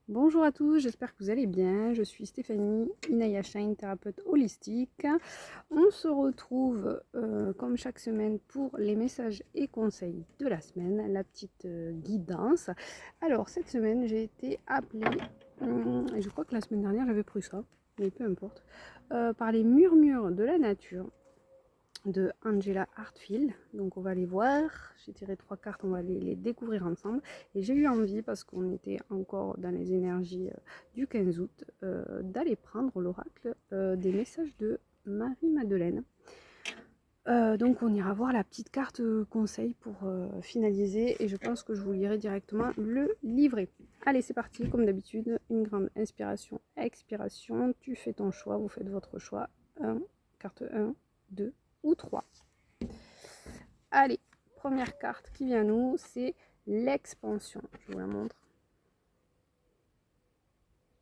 Bonjour à tous, j'espère que vous allez bien. Je suis Stéphanie, Inaya Shine, thérapeute holistique. On se retrouve comme chaque semaine pour les messages et conseils de la semaine, la petite guidance. Alors cette semaine j'ai été appelée, et je crois que la semaine dernière j'avais pris ça, mais peu importe, par les murmures de la nature de Angela Hartfield. Donc on va les voir. J'ai tiré 3 cartes, on va les découvrir ensemble. Et j'ai eu envie, parce qu'on était encore dans les énergies du 15 août, d'aller prendre l'oracle des messages de Marie-Madeleine. Donc on ira voir la petite carte conseil pour finaliser, et je pense que je vous lirai directement le livret. Allez, c'est parti, comme d'habitude, une grande inspiration, expiration, tu fais ton choix, vous faites votre choix. Carte 1, 2 ou 3. Allez, première carte qui vient à nous, c'est l'expansion. Je vous la montre.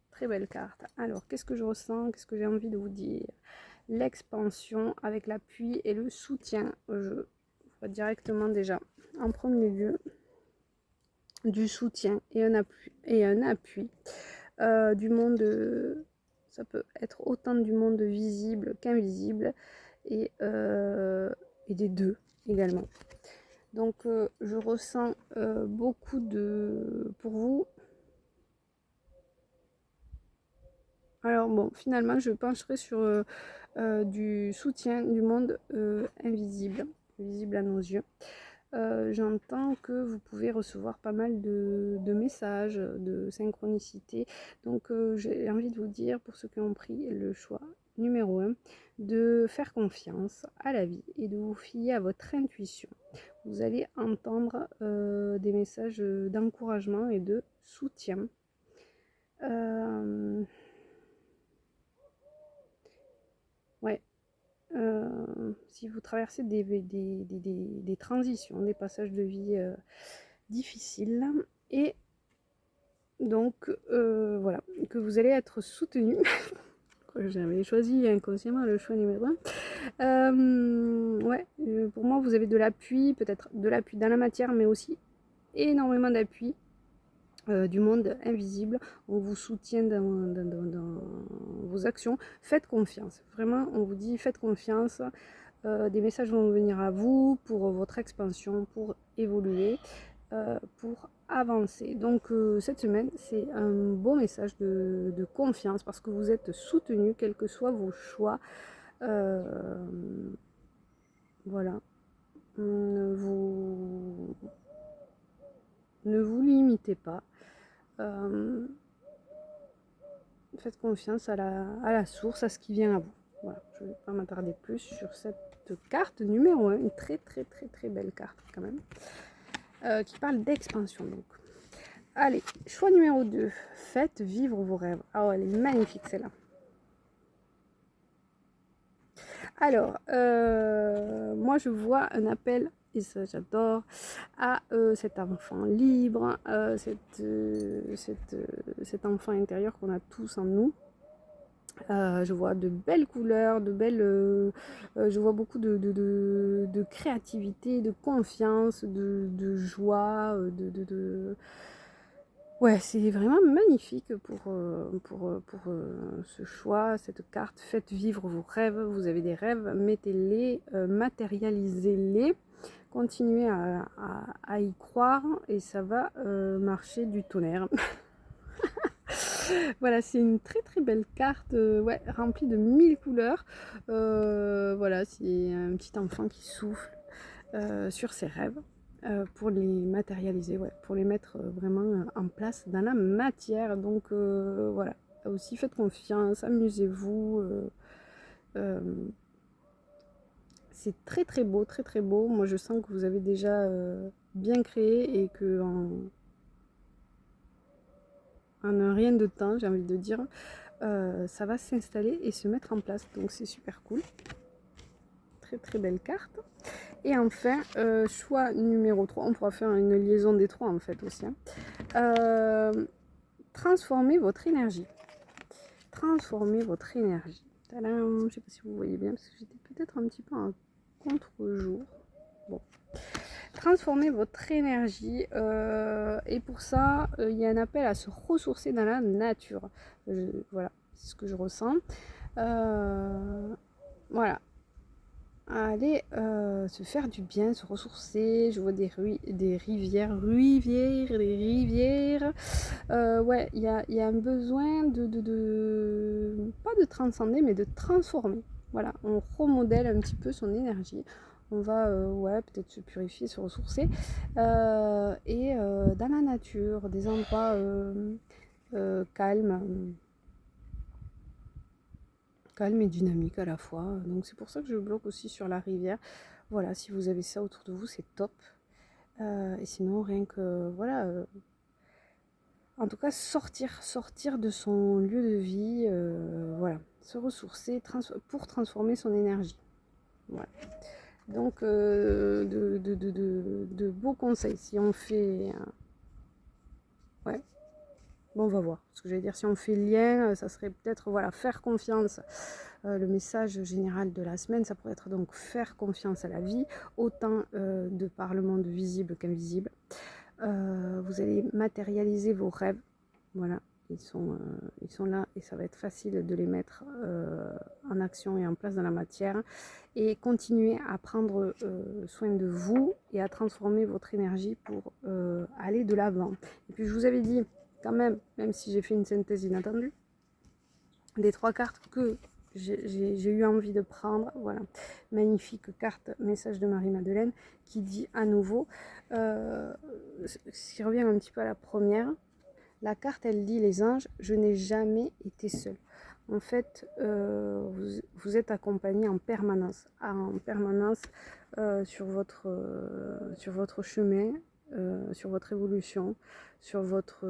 Très belle carte. Alors, qu'est-ce que je ressens? Qu'est-ce que j'ai envie de vous dire? L'expansion avec l'appui et le soutien. Je vois directement déjà, en premier lieu, du soutien et un appui du monde. Ça peut être autant du monde visible qu'invisible, et des deux également. Donc je ressens beaucoup de... Pour vous... Alors bon, finalement, je pencherai sur du soutien du monde invisible, visible à nos yeux. J'entends que vous pouvez recevoir pas mal de messages, de synchronicité. Donc j'ai envie de vous dire, pour ceux qui ont pris le choix numéro 1, de faire confiance à la vie et de vous fier à votre intuition. Vous allez entendre des messages d'encouragement et de soutien. Ouais. Si vous traversez des transitions, des passages de vie difficiles, et donc voilà, que vous allez être soutenu. J'avais choisi inconsciemment le choix numéro 1. Ouais, pour moi, vous avez de l'appui, peut-être de l'appui dans la matière, mais aussi énormément d'appui du monde invisible. On vous soutient dans vos actions. Faites confiance. Vraiment, on vous dit faites confiance. Des messages vont venir à vous pour votre expansion, pour évoluer, pour avancer. Donc cette semaine, c'est un beau message de confiance, parce que vous êtes soutenu, quels que soient vos choix. Voilà. Ne vous limitez pas. Faites confiance à la source, à ce qui vient à vous. Voilà, je ne vais pas m'attarder plus sur cette carte numéro 1, une très très très très belle carte quand même, qui parle d'expansion. Donc, allez, choix numéro 2, faites vivre vos rêves. Ah oh, elle est magnifique celle-là. Alors, moi je vois un appel, et ça j'adore, à cet enfant libre, cet enfant intérieur qu'on a tous en nous. Je vois de belles couleurs, je vois beaucoup de créativité, de confiance, de joie, Ouais, c'est vraiment magnifique pour ce choix, cette carte. Faites vivre vos rêves. Vous avez des rêves, mettez-les, matérialisez-les. Continuez à y croire, et ça va marcher du tonnerre. Voilà, c'est une très très belle carte, ouais, remplie de 1000 couleurs. Voilà, c'est un petit enfant qui souffle sur ses rêves pour les matérialiser, ouais, pour les mettre vraiment en place dans la matière. Donc voilà, là aussi faites confiance, amusez-vous. C'est très très beau, très très beau. Moi je sens que vous avez déjà bien créé, et que en un rien de temps, j'ai envie de dire, ça va s'installer et se mettre en place. Donc c'est super cool. Très très belle carte. Et enfin, choix numéro 3. On pourra faire une liaison des trois en fait aussi. Transformez votre énergie. Transformez votre énergie. Tadam, je sais pas si vous voyez bien, parce que j'étais peut-être un petit peu en contre-jour. Bon. transformer votre énergie. Et pour ça, il y a un appel à se ressourcer dans la nature. Voilà, c'est ce que je ressens. Voilà. Aller se faire du bien, se ressourcer. Je vois des rivières. Ouais, il y a un besoin pas de transcender, mais de transformer. Voilà, on remodèle un petit peu son énergie. On va ouais, peut-être se purifier, se ressourcer. Et dans la nature, des endroits calmes et dynamiques à la fois. Donc c'est pour ça que je bloque aussi sur la rivière. Voilà, si vous avez ça autour de vous, c'est top. Et sinon, rien que, voilà, en tout cas, sortir de son lieu de vie, voilà, se ressourcer pour transformer son énergie. Voilà. Donc, de beaux conseils. Si on fait, ouais, bon, on va voir. Ce que je vais dire, si on fait le lien, ça serait peut-être, voilà, faire confiance. Le message général de la semaine, ça pourrait être donc faire confiance à la vie, autant de par le monde visible qu'invisible. Vous allez matérialiser vos rêves. Voilà, ils sont là et ça va être facile de les mettre en action et en place dans la matière. Et continuer à prendre soin de vous et à transformer votre énergie pour aller de l'avant. Et puis je vous avais dit, quand même si j'ai fait une synthèse inattendue, des 3 cartes que j'ai eu envie de prendre. Voilà, magnifique carte, message de Marie-Madeleine, qui dit à nouveau, ce qui revient un petit peu à la première, la carte, elle dit les anges, je n'ai jamais été seule. En fait, vous êtes accompagné en permanence sur votre chemin, sur votre évolution, sur votre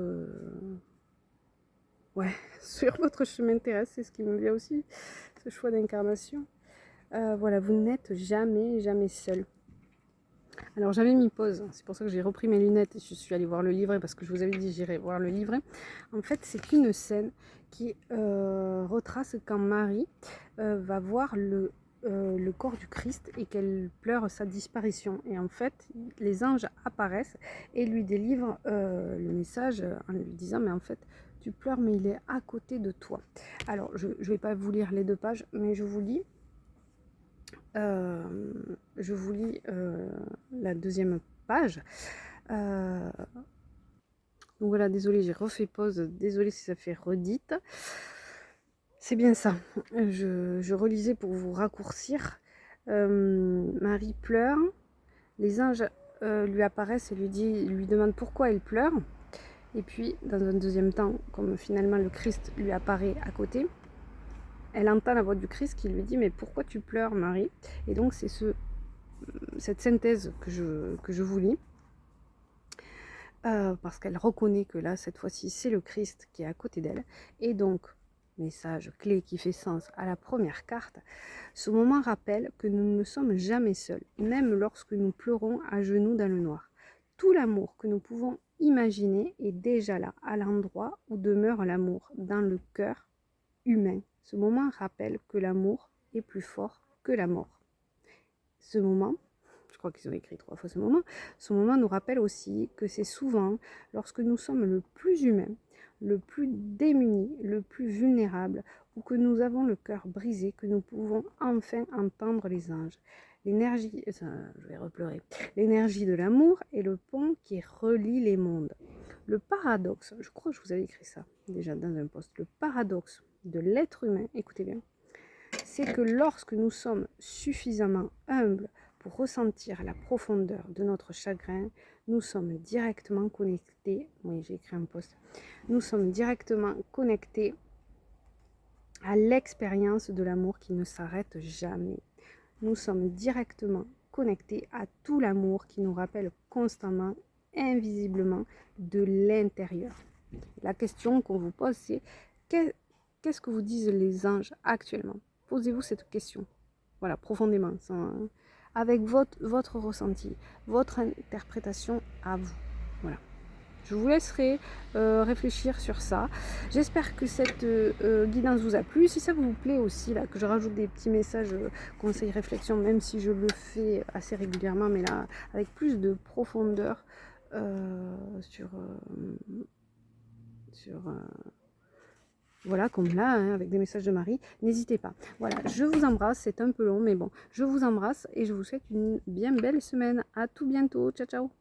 ouais, sur votre chemin terrestre, c'est ce qui me vient aussi, ce choix d'incarnation. Voilà, vous n'êtes jamais seul. Alors j'avais mis pause, c'est pour ça que j'ai repris mes lunettes et je suis allée voir le livret, parce que je vous avais dit j'irai voir le livret. En fait, c'est une scène qui retrace quand Marie va voir le corps du Christ et qu'elle pleure sa disparition. Et en fait, les anges apparaissent et lui délivrent le message en lui disant, mais en fait, tu pleures, mais il est à côté de toi. Alors, je ne vais pas vous lire les 2 pages, mais je vous lis. La 2e page. Donc voilà, désolée, j'ai refait pause. Désolée si ça fait redite. C'est bien ça. Je relisais pour vous raccourcir. Marie pleure. Les anges lui apparaissent et lui demandent pourquoi elle pleure. Et puis, dans un 2e temps, comme finalement le Christ lui apparaît à côté, elle entend la voix du Christ qui lui dit, mais pourquoi tu pleures, Marie? Et donc c'est cette synthèse que je vous lis, parce qu'elle reconnaît que là, cette fois-ci, c'est le Christ qui est à côté d'elle. Et donc, message clé qui fait sens à la première carte, ce moment rappelle que nous ne sommes jamais seuls, même lorsque nous pleurons à genoux dans le noir. Tout l'amour que nous pouvons imaginer est déjà là, à l'endroit où demeure l'amour, dans le cœur humain. Ce moment rappelle que l'amour est plus fort que la mort. Ce moment, je crois qu'ils ont écrit 3 fois ce moment nous rappelle aussi que c'est souvent lorsque nous sommes le plus humain, le plus démuni, le plus vulnérable, ou que nous avons le cœur brisé, que nous pouvons enfin entendre les anges. L'énergie, je vais repleurer, l'énergie de l'amour est le pont qui relie les mondes. Le paradoxe, je crois que je vous avais écrit ça déjà dans un post, le paradoxe de l'être humain, écoutez bien, c'est que lorsque nous sommes suffisamment humbles pour ressentir la profondeur de notre chagrin, nous sommes directement connectés, oui j'ai écrit un post, nous sommes directement connectés à l'expérience de l'amour qui ne s'arrête jamais. Nous sommes directement connectés à tout l'amour qui nous rappelle constamment, invisiblement, de l'intérieur. La question qu'on vous pose, c'est qu'est-ce que vous disent les anges actuellement? Posez-vous cette question, voilà, profondément, avec votre ressenti, votre interprétation à vous. Voilà. Je vous laisserai réfléchir sur ça. J'espère que cette guidance vous a plu. Si ça vous plaît aussi, là, que je rajoute des petits messages conseils, réflexion, même si je le fais assez régulièrement, mais là, avec plus de profondeur voilà, comme là, hein, avec des messages de Marie, n'hésitez pas. Voilà, je vous embrasse, c'est un peu long, mais bon, je vous embrasse et je vous souhaite une bien belle semaine. À tout bientôt, ciao ciao.